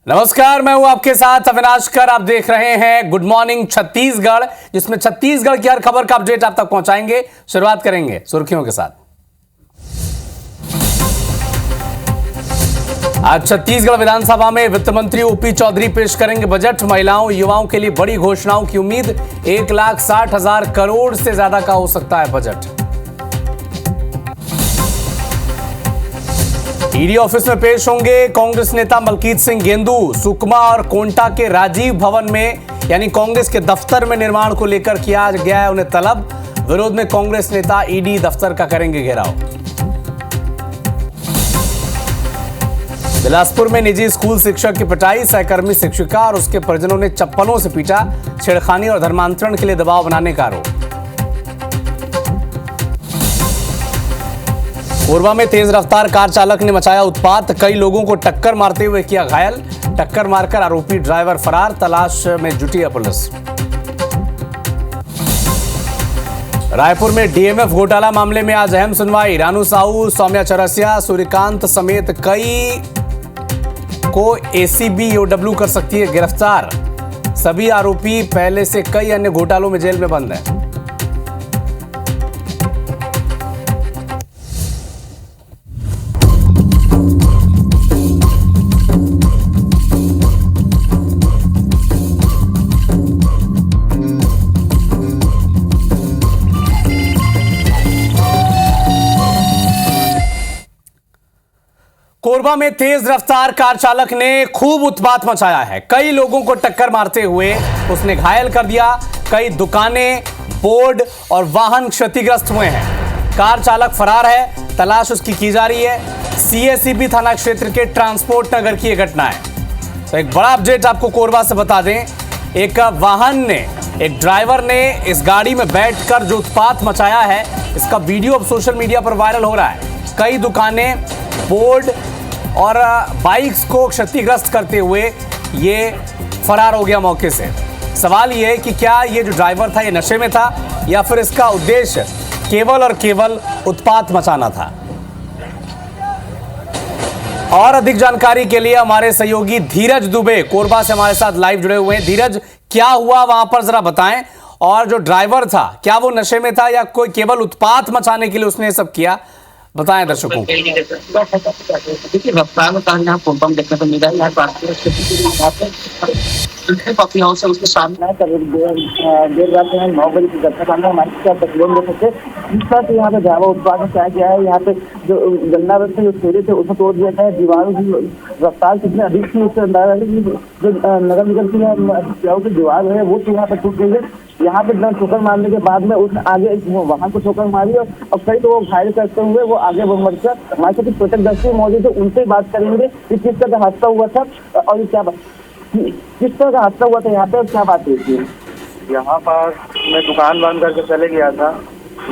नमस्कार, मैं हूं आपके साथ अविनाश कर। आप देख रहे हैं गुड मॉर्निंग छत्तीसगढ़, जिसमें छत्तीसगढ़ की हर खबर का अपडेट आप तक पहुंचाएंगे। शुरुआत करेंगे सुर्खियों के साथ। आज छत्तीसगढ़ विधानसभा में वित्त मंत्री ओपी चौधरी पेश करेंगे बजट। महिलाओं युवाओं के लिए बड़ी घोषणाओं की उम्मीद। 1,60,000 करोड़ से ज्यादा का हो सकता है बजट। ईडी ऑफिस में पेश होंगे कांग्रेस नेता मलकीत सिंह गेंदू। सुकमा और कोंटा के राजीव भवन में यानी कांग्रेस के दफ्तर में निर्माण को लेकर किया गया है उन्हें तलब। विरोध में कांग्रेस नेता ईडी दफ्तर का करेंगे घेराव। बिलासपुर में निजी स्कूल शिक्षक की पिटाई। सहकर्मी शिक्षिका और उसके परिजनों ने चप्पलों से पीटा। छेड़खानी और धर्मांतरण के लिए दबाव बनाने का आरोप। कोरबा में तेज रफ्तार कार चालक ने मचाया उत्पात। कई लोगों को टक्कर मारते हुए किया घायल। टक्कर मारकर आरोपी ड्राइवर फरार। तलाश में जुटी है पुलिस। रायपुर में डीएमएफ घोटाला मामले में आज अहम सुनवाई। रानू साहू, सौम्या चौरसिया, सूर्यकांत समेत कई को एसीबी ईओडब्ल्यू कर सकती है गिरफ्तार। सभी आरोपी पहले से कई अन्य घोटालों में जेल में बंद हैं। कोरबा में तेज रफ्तार कार चालक ने खूब उत्पात मचाया है। कई लोगों को टक्कर मारते हुए उसने घायल कर दिया। कई दुकानें, बोर्ड और वाहन क्षतिग्रस्त हुए हैं। कार चालक फरार है। तलाश उसकी की जा रही है। सीएसईबी थाना क्षेत्र के ट्रांसपोर्ट नगर की यह घटना है। तो एक बड़ा अपडेट आपको कोरबा से बता दें। एक ड्राइवर ने इस गाड़ी में बैठकर जो उत्पात मचाया है, इसका वीडियो अब सोशल मीडिया पर वायरल हो रहा है। कई दुकानें, बोर्ड और बाइक्स को क्षतिग्रस्त करते हुए ये फरार हो गया मौके से। सवाल ये है कि क्या ये जो ड्राइवर था ये नशे में था या फिर इसका उद्देश्य केवल और केवल उत्पात मचाना था। और अधिक जानकारी के लिए हमारे सहयोगी धीरज दुबे कोरबा से हमारे साथ लाइव जुड़े हुए हैं। धीरज, क्या हुआ वहां पर जरा बताएं। और जो ड्राइवर था, क्या वो नशे में था या कोई केवल उत्पात मचाने के लिए उसने ये सब किया, बताएं दर्शकों को। देखिए, रफ्तार में कहा यहाँ फोटो देखने को मिला है। कॉफी हाउस है, उसके सामने देर रात में 9 बजे की घटना सामने हमारे साथ तस्वीर देख सकते। जिस तरह से यहाँ पे ड्राइवर उत्पाद में क्या गया है, यहाँ पे जो गन्ना रथ जो ठेले थे उसको तोड़ दिया है। दीवारों की रफ्तार कितनी अधिक थी उससे अंदाजा है कि जो नगर निगम की दीवार है वो यहाँ पे टूट गई है। यहाँ पे ठोकर मारने के बाद में उसने आगे वाहन को ठोकर मारी और कई लोगों को घायल करते हुए वो आगे बढ़कर हमारे साथ प्रत्यक्षदर्शी मौजूद है, उनसे बात करेंगे कि किस तरह का हादसा हुआ था और क्या किस तरह का हादसा हुआ था यहाँ पे और क्या बात हुई थी। यहाँ पर मैं दुकान बंद करके चले गया था।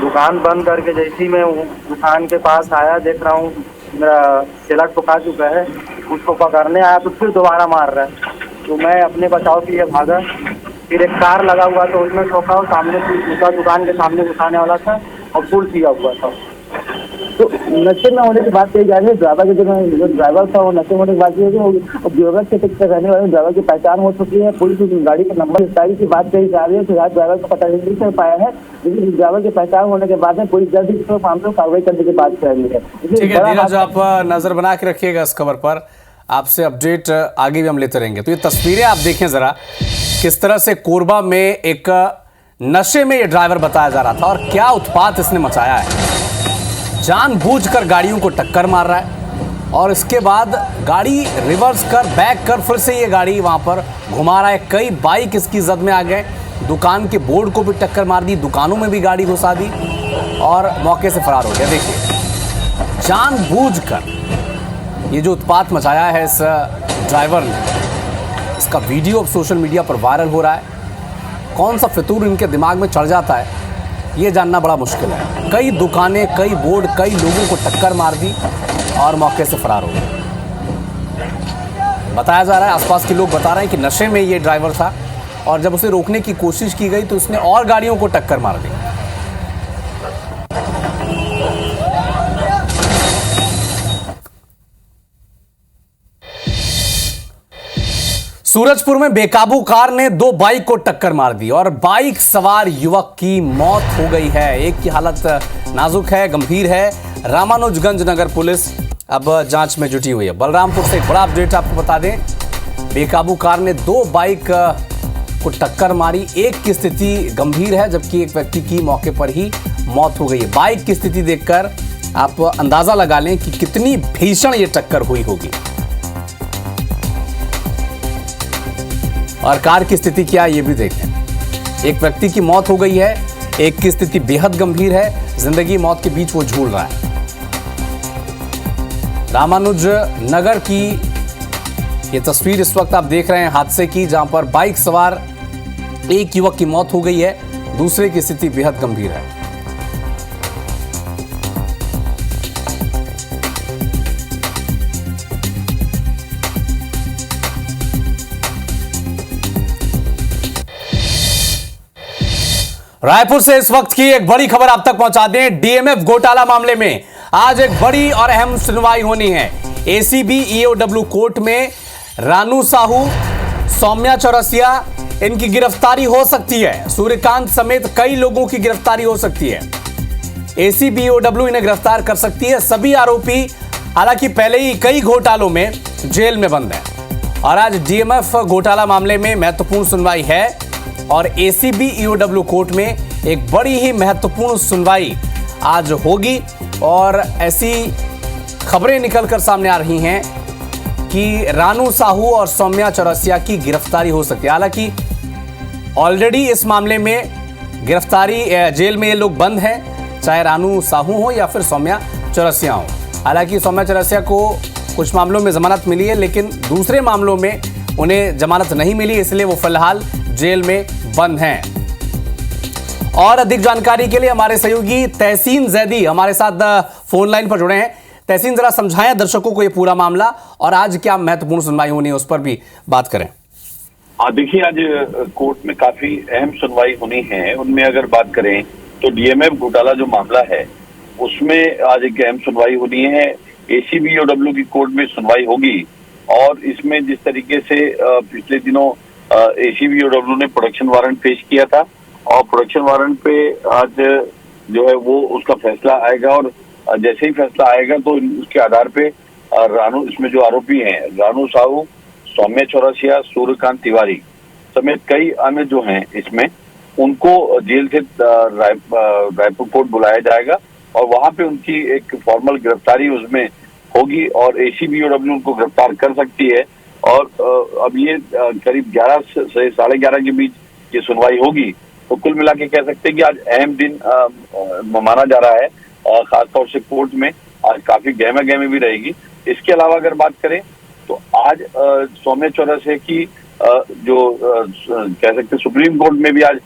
दुकान बंद करके जैसे ही मैं दुकान के पास आया, देख रहा हूँ मेरा ठेला ठुका चुका है। उसको पकड़ने आया तो फिर दोबारा मार रहा है। तो मैं अपने बचाव के लिए भागा। फिर एक कार लगा हुआ तो उसमें ठोका और सामने दुकान के सामने उठाने वाला था और पुल किया हुआ था। तो नशे में होने की बात कही जा रही है। ड्राइवर के जो ड्राइवर था वो नशे में होने की बात की है। रहने वाले ड्राइवर की पहचान हो चुकी है। पुलिस गाड़ी का नंबर इत्यादि की बात कही जा रही है। फिलहाल ड्राइवर को पता नहीं चल पाया है, लेकिन ड्राइवर की पहचान होने के बाद में पुलिस जल्द ही इस मामले में कार्रवाई करने की बात कर रही है। ठीक है धीरज, आप नजर बना के रखिएगा इस खबर पर। आपसे अपडेट आगे भी हम लेते रहेंगे। तो ये तस्वीरें आप देखें जरा, किस तरह से कोरबा में एक नशे में ये ड्राइवर बताया जा रहा था और क्या उत्पात इसने मचाया है। जानबूझकर गाड़ियों को टक्कर मार रहा है और इसके बाद गाड़ी रिवर्स कर बैक कर फिर से ये गाड़ी वहां पर घुमा रहा है। कई बाइक इसकी जद में आ गए। दुकान के बोर्ड को भी टक्कर मार दी, दुकानों में भी गाड़ी घुसा दी और मौके से फरार हो गया। देखिए, जानबूझकर ये जो उत्पात मचाया है इस ड्राइवर ने, इसका वीडियो अब सोशल मीडिया पर वायरल हो रहा है। कौन सा फितूर इनके दिमाग में चढ़ जाता है ये जानना बड़ा मुश्किल है। कई दुकानें, कई बोर्ड, कई लोगों को टक्कर मार दी और मौके से फरार हो गए। बताया जा रहा है, आसपास के लोग बता रहे हैं कि नशे में ये ड्राइवर था और जब उसे रोकने की कोशिश की गई तो उसने और गाड़ियों को टक्कर मार दी। सूरजपुर में बेकाबू कार ने दो बाइक को टक्कर मार दी और बाइक सवार युवक की मौत हो गई है। एक की हालत नाजुक है, गंभीर है। रामानुजगंज नगर पुलिस अब जांच में जुटी हुई है। बलरामपुर से एक बड़ा अपडेट आपको बता दें, बेकाबू कार ने दो बाइक को टक्कर मारी। एक की स्थिति गंभीर है जबकि एक व्यक्ति की मौके पर ही मौत हो गई है। बाइक की स्थिति देखकर आप अंदाजा लगा लें कि कितनी भीषण ये टक्कर हुई होगी। और कार की स्थिति क्या है ये भी देखें। एक व्यक्ति की मौत हो गई है, एक की स्थिति बेहद गंभीर है। जिंदगी मौत के बीच वो झूल रहा है। रामानुज नगर की ये तस्वीर इस वक्त आप देख रहे हैं हादसे की, जहां पर बाइक सवार एक युवक की मौत हो गई है, दूसरे की स्थिति बेहद गंभीर है। रायपुर से इस वक्त की एक बड़ी खबर आप तक पहुंचा दें। डीएमएफ घोटाला मामले में आज एक बड़ी और अहम सुनवाई होनी है। एसीबी ईओडब्ल्यू कोर्ट में रानू साहू, सौम्या चौरसिया, इनकी गिरफ्तारी हो सकती है। सूर्यकांत समेत कई लोगों की गिरफ्तारी हो सकती है। एसीबी ईओडब्ल्यू इन्हें गिरफ्तार कर सकती है। सभी आरोपी हालांकि पहले ही कई घोटालों में जेल में बंद हैं और आज डीएमएफ घोटाला मामले में महत्वपूर्ण सुनवाई है और एसीबी ईओडब्ल्यू कोर्ट में एक बड़ी ही महत्वपूर्ण सुनवाई आज होगी। और ऐसी खबरें निकलकर सामने आ रही हैं कि रानू साहू और सौम्या चौरसिया की गिरफ्तारी हो सकती है। हालांकि ऑलरेडी इस मामले में गिरफ्तारी, जेल में ये लोग बंद हैं, चाहे रानू साहू हो या फिर सौम्या चौरसिया हो। हालांकि सौम्या चौरसिया को कुछ मामलों में जमानत मिली है, लेकिन दूसरे मामलों में उन्हें जमानत नहीं मिली, इसलिए वो फिलहाल जेल में बंद हैं। और अधिक जानकारी के लिए हमारे सहयोगी तहसीन जैदी हमारे साथ फोन लाइन पर जुड़े हैं। तहसीन, जरा समझाएं दर्शकों को ये पूरा मामला और आज क्या महत्वपूर्ण सुनवाई होनी है, उस पर भी बात करें। देखिए, आज कोर्ट में काफी अहम सुनवाई होनी है। उनमें अगर बात करें तो डीएमएफ घोटाला जो मामला है उसमें आज एक अहम सुनवाई होनी है। एसीबी ईओडब्ल्यू की कोर्ट में सुनवाई होगी और इसमें जिस तरीके से पिछले दिनों एसीबी ईओडब्ल्यू ने प्रोडक्शन वारंट पेश किया था और प्रोडक्शन वारंट पे आज जो है वो उसका फैसला आएगा और जैसे ही फैसला आएगा तो उसके आधार पे रानू, इसमें जो आरोपी हैं रानू साहू, सौम्या चौरसिया, सूर्यकांत तिवारी समेत कई अन्य जो हैं इसमें, उनको जेल से रायपुर कोर्ट बुलाया जाएगा और वहां पे उनकी एक फॉर्मल गिरफ्तारी उसमें होगी और एसीबी ईओडब्ल्यू उनको गिरफ्तार कर सकती है। और अब ये करीब 11 से 11:30 के बीच ये सुनवाई होगी। तो कुल मिला के कह सकते हैं कि आज अहम दिन माना जा रहा है, खासतौर से कोर्ट में आज काफी गहमा गहमी भी रहेगी। इसके अलावा अगर बात करें तो आज सौम्या चौरसिया की जो कह सकते सुप्रीम कोर्ट में भी आज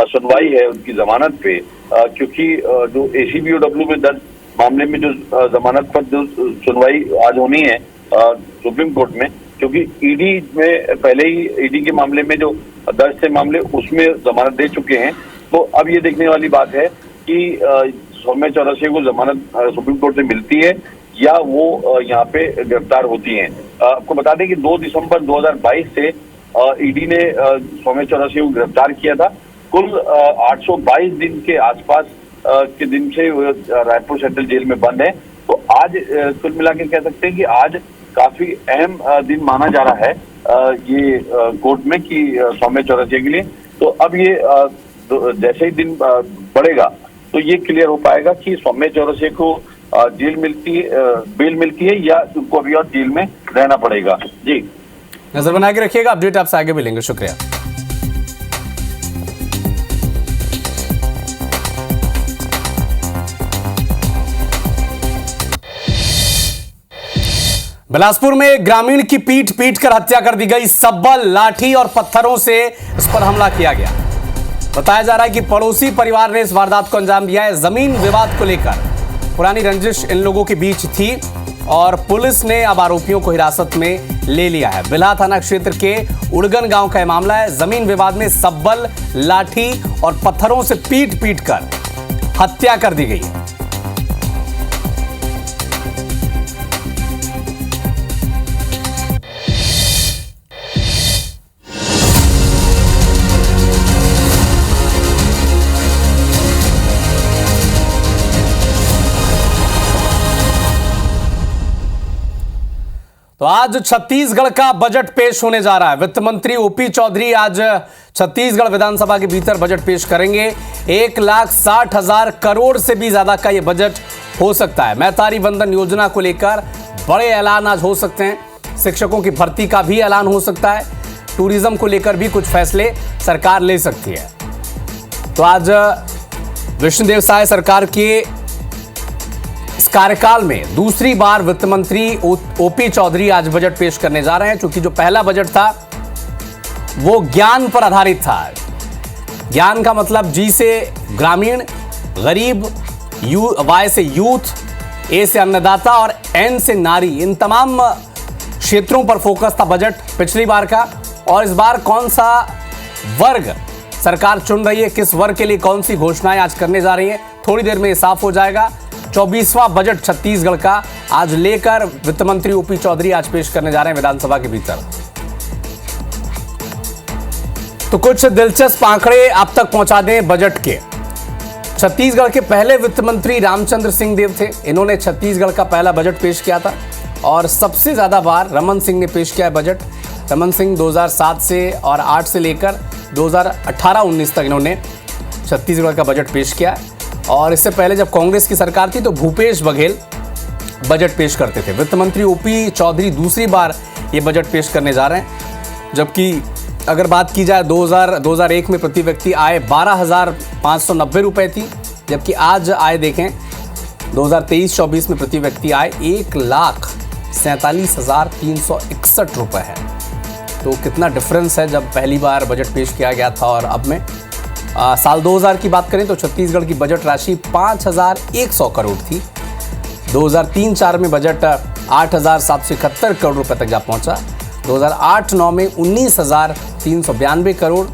सुनवाई है उनकी जमानत पे, क्योंकि जो एसीबी ईओडब्ल्यू में दर्ज मामले में जो जमानत पर जो सुनवाई आज होनी है सुप्रीम कोर्ट में, क्योंकि ईडी में पहले ही ईडी के मामले में जो दर्ज थे मामले उसमें जमानत दे चुके हैं। तो अब ये देखने वाली बात है कि सौम्या चौरसिया को जमानत सुप्रीम कोर्ट से मिलती है या वो यहाँ पे गिरफ्तार होती हैं। आपको बता दें कि 2 दिसंबर 2022 से ईडी ने सौम्या चौरसिया को गिरफ्तार किया था। कुल 822 दिन के आसपास के दिन से रायपुर सेंट्रल जेल में बंद है। तो आज कुल मिला के कह सकते हैं कि आज काफी अहम दिन माना जा रहा है ये कोर्ट में कि सौम्या चौरसिया के लिए। तो अब ये जैसे ही दिन बढ़ेगा तो ये क्लियर हो पाएगा कि सौम्या चौरसिया को जेल मिलती है, बेल मिलती है या उनको अभी और जेल में रहना पड़ेगा। जी, नजर बना के रखिएगा, अपडेट आपसे आगे मिलेंगे। शुक्रिया। बिलासपुर में एक ग्रामीण की पीट कर हत्या कर दी गई। सब्बल, लाठी और पत्थरों से इस पर हमला किया गया। बताया जा रहा है कि पड़ोसी परिवार ने इस वारदात को अंजाम दिया है। जमीन विवाद को लेकर पुरानी रंजिश इन लोगों के बीच थी और पुलिस ने अब आरोपियों को हिरासत में ले लिया है। बिल्हा थाना क्षेत्र के उड़गन गांव का यह मामला है। जमीन विवाद में सब्बल, लाठी और पत्थरों से पीट कर हत्या कर दी गई है। तो आज छत्तीसगढ़ का बजट पेश होने जा रहा है। वित्त मंत्री ओपी चौधरी आज छत्तीसगढ़ विधानसभा के भीतर बजट पेश करेंगे। 1,60,000 करोड़ से भी ज्यादा का यह बजट हो सकता है। मैतारी वंदन योजना को लेकर बड़े ऐलान आज हो सकते हैं। शिक्षकों की भर्ती का भी ऐलान हो सकता है। टूरिज्म को लेकर भी कुछ फैसले सरकार ले सकती है। तो आज विष्णुदेव साय सरकार के इस कार्यकाल में दूसरी बार वित्त मंत्री ओपी चौधरी आज बजट पेश करने जा रहे हैं। क्योंकि जो पहला बजट था वो ज्ञान पर आधारित था। ज्ञान का मतलब जी से ग्रामीण, गरीब, वाई से यूथ, ए से अन्नदाता और एन से नारी, इन तमाम क्षेत्रों पर फोकस था बजट पिछली बार का। और इस बार कौन सा वर्ग सरकार चुन रही है, किस वर्ग के लिए कौन सी घोषणाएं आज करने जा रही है, थोड़ी देर में ये साफ हो जाएगा। 24वां बजट छत्तीसगढ़ का आज लेकर वित्त मंत्री ओपी चौधरी आज पेश करने जा रहे हैं विधानसभा के भीतर। तो कुछ दिलचस्प आंकड़े आप तक पहुंचा दें बजट के। छत्तीसगढ़ के पहले वित्त मंत्री रामचंद्र सिंह देव थे। इन्होंने छत्तीसगढ़ का पहला बजट पेश किया था और सबसे ज्यादा बार रमन सिंह ने पेश किया है बजट। रमन सिंह 2007 से और 8 से लेकर 2018-19 तक इन्होंने छत्तीसगढ़ का बजट पेश किया। और इससे पहले जब कांग्रेस की सरकार थी तो भूपेश बघेल बजट पेश करते थे। वित्त मंत्री ओपी चौधरी दूसरी बार ये बजट पेश करने जा रहे हैं। जबकि अगर बात की जाए 2001 में प्रति व्यक्ति आय 12,590 रुपए थी, जबकि आज आय देखें 2023-24 में प्रति व्यक्ति आय 1,47,361 रुपए है। तो कितना डिफरेंस है जब पहली बार बजट पेश किया गया था और अब में। साल 2000 की बात करें तो छत्तीसगढ़ की बजट राशि 5,100 करोड़ थी। 2003-04 में बजट 8,771 करोड़ रुपए तक जा पहुंचा। 2008-09 में 19,392 करोड़,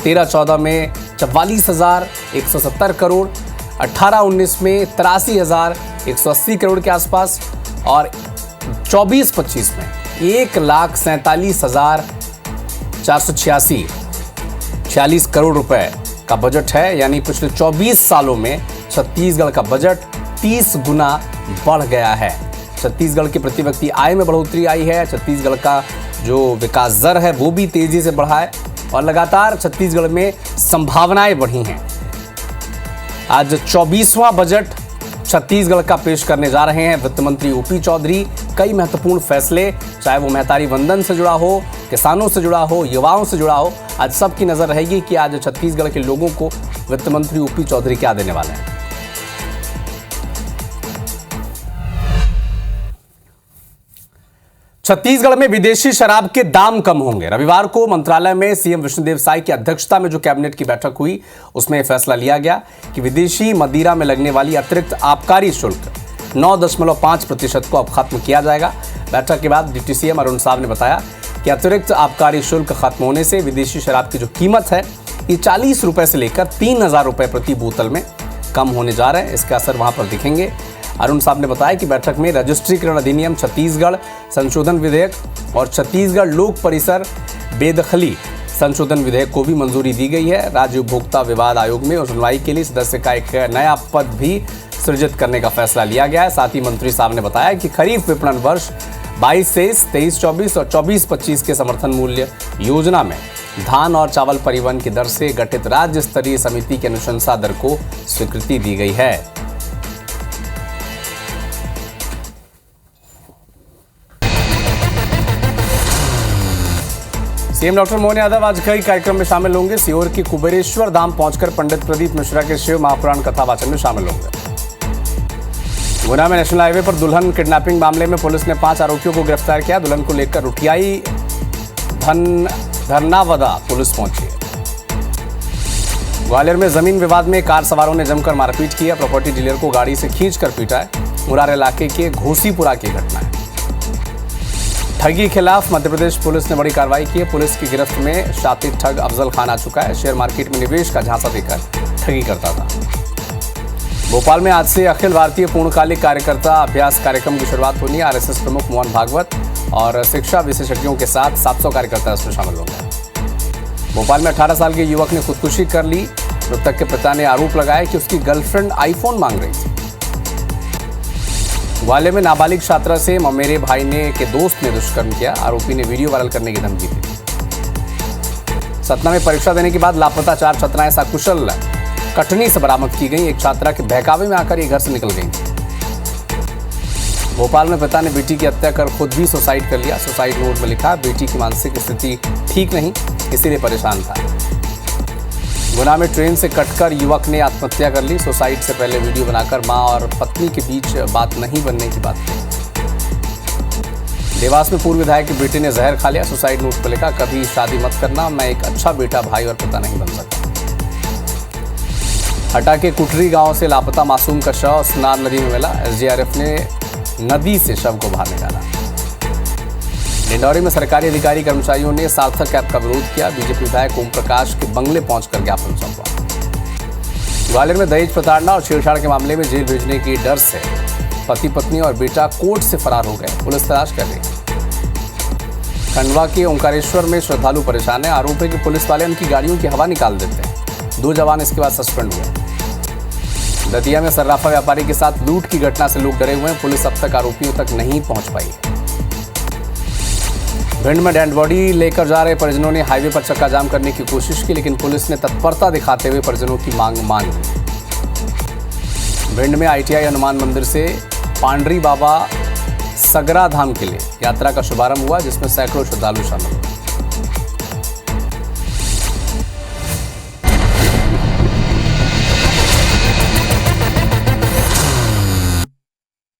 13-14 में 44,170 करोड़, 18-19 में 83,180 करोड़ के आसपास और 24-25 में 1,47,486 करोड़ रुपए का बजट है। यानी पिछले 24 सालों में छत्तीसगढ़ का बजट 30 गुना बढ़ गया है। छत्तीसगढ़ की प्रति व्यक्ति आय में बढ़ोतरी आई है। छत्तीसगढ़ का जो विकास दर है वो भी तेजी से बढ़ा है और लगातार छत्तीसगढ़ में संभावनाएं बढ़ी हैं। आज 24वां बजट छत्तीसगढ़ का पेश करने जा रहे हैं वित्त मंत्री ओपी चौधरी। कई महत्वपूर्ण फैसले, चाहे वो मैतारी वंदन से जुड़ा हो, किसानों से जुड़ा हो, युवाओं से जुड़ा हो, आज सबकी नजर रहेगी कि आज छत्तीसगढ़ के लोगों को वित्त मंत्री ओपी चौधरी क्या देने वाले हैं। छत्तीसगढ़ में विदेशी शराब के दाम कम होंगे। रविवार को मंत्रालय में सीएम विष्णुदेव साय की अध्यक्षता में जो कैबिनेट की बैठक हुई उसमें फैसला लिया गया कि विदेशी मदिरा में लगने वाली अतिरिक्त आबकारी शुल्क 9.5% को अब खत्म किया जाएगा। बैठक के बाद डिप्टी सीएम अरुण साव ने बताया कि अतिरिक्त आबकारी शुल्क खत्म होने से विदेशी शराब की जो कीमत है ये 40 रुपए से लेकर 3,000 रुपए प्रति बोतल में कम होने जा रहे हैं। इसका असर वहां पर दिखेंगे। अरुण साहब ने बताया कि बैठक में रजिस्ट्रीकरण अधिनियम छत्तीसगढ़ संशोधन विधेयक और छत्तीसगढ़ लोक परिसर बेदखली संशोधन विधेयक को भी मंजूरी दी गई है। राज्य उपभोक्ता विवाद आयोग में सुनवाई के लिए सदस्य का एक नया पद भी सृजित करने का फैसला लिया गया है। साथ ही मंत्री साहब ने बताया कि खरीफ विपणन वर्ष 22-23, 23-24 और 24-25 के समर्थन मूल्य योजना में धान और चावल परिवहन की दर से गठित राज्य स्तरीय समिति की अनुशंसा दर को स्वीकृति दी गई है। सीएम डॉक्टर मोहन यादव आज कई कार्यक्रम में शामिल होंगे। सीहोर की कुबेरेश्वर धाम पहुंचकर पंडित प्रदीप मिश्रा के शिव महापुराण कथा वाचन में शामिल होंगे। गुना में नेशनल हाईवे पर दुल्हन किडनैपिंग मामले में पुलिस ने 5 आरोपियों को गिरफ्तार किया। दुल्हन को लेकर रुठियाई धरनावदा पुलिस पहुंची। ग्वालियर में जमीन विवाद में कार सवारों ने जमकर मारपीट की है। प्रॉपर्टी डीलर को गाड़ी से खींचकर पीटा है। मुरार इलाके के घोसीपुरा की घटना है। ठगी खिलाफ मध्य प्रदेश पुलिस ने बड़ी कार्रवाई की है। पुलिस की गिरफ्त में शातिर ठग अफजल खान आ चुका है। शेयर मार्केट में निवेश का झांसा देकर ठगी करता था। भोपाल में आज से अखिल भारतीय पूर्णकालिक कार्यकर्ता अभ्यास कार्यक्रम की शुरुआत होनी है। आरएसएस प्रमुख मोहन भागवत और शिक्षा विशेषज्ञों के साथ 700 कार्यकर्ता इसमें शामिल होंगे। भोपाल में 18 साल के युवक ने खुदकुशी कर ली। मृतक के पिता ने आरोप लगाया कि उसकी गर्लफ्रेंड आईफोन मांग रही थी। ग्वालियर में नाबालिग छात्रा से ममेरे भाई ने के दोस्त ने दुष्कर्म किया। आरोपी ने वीडियो वायरल करने की धमकी दी। सतना में परीक्षा देने के बाद लापता 4 छात्राएं सकुशल कटनी से बरामद की गई। एक छात्रा के बहकावे में आकर ये घर से निकल गई। भोपाल में पिता ने बेटी की हत्या कर खुद भी सुसाइड कर लिया। सुसाइड नोट में लिखा, बेटी की मानसिक स्थिति ठीक नहीं, इसीलिए परेशान था। गुना में ट्रेन से कटकर युवक ने आत्महत्या कर ली। सुसाइड से पहले वीडियो बनाकर मां और पत्नी के बीच बात नहीं बनने की बात कही। देवास में पूर्व विधायक के बेटे ने जहर खा लिया। सुसाइड नोट पर लिखा, कभी शादी मत करना, मैं एक अच्छा बेटा, भाई और पिता नहीं बन सकता। हटा के कुटरी गांव से लापता मासूम का शव स्नार नदी में मिला। एसडीआरएफ ने नदी से शव को बाहर निकाला। डिंडौरी में सरकारी अधिकारी कर्मचारियों ने सार्थक ऐप का विरोध किया। बीजेपी विधायक ओम प्रकाश के बंगले पहुंचकर ज्ञापन सौंपा। ग्वालियर में दहेज प्रताड़ना और छेड़छाड़ के मामले में जेल भेजने के डर से पति पत्नी और बेटा कोर्ट से फरार हो गए। पुलिस तलाश कर रही है। खंडवा के ओंकारेश्वर में श्रद्धालु परेशान है। आरोप है कि पुलिस वाले उनकी गाड़ियों की हवा निकाल देते हैं। 2 जवान इसके बाद सस्पेंड हुए। दतिया में सर्राफा व्यापारी के साथ लूट की घटना से लोग डरे हुए हैं। पुलिस अब तक आरोपियों तक नहीं पहुंच पाई है। भिंड में डेड बॉडी लेकर जा रहे परिजनों ने हाईवे पर चक्का जाम करने की कोशिश की, लेकिन पुलिस ने तत्परता दिखाते हुए परिजनों की मांग मान ली। भिंड में ITI हनुमान मंदिर से पांडरी बाबा सगरा धाम के लिए यात्रा का शुभारंभ हुआ, जिसमें सैकड़ों श्रद्धालु शामिल हुए।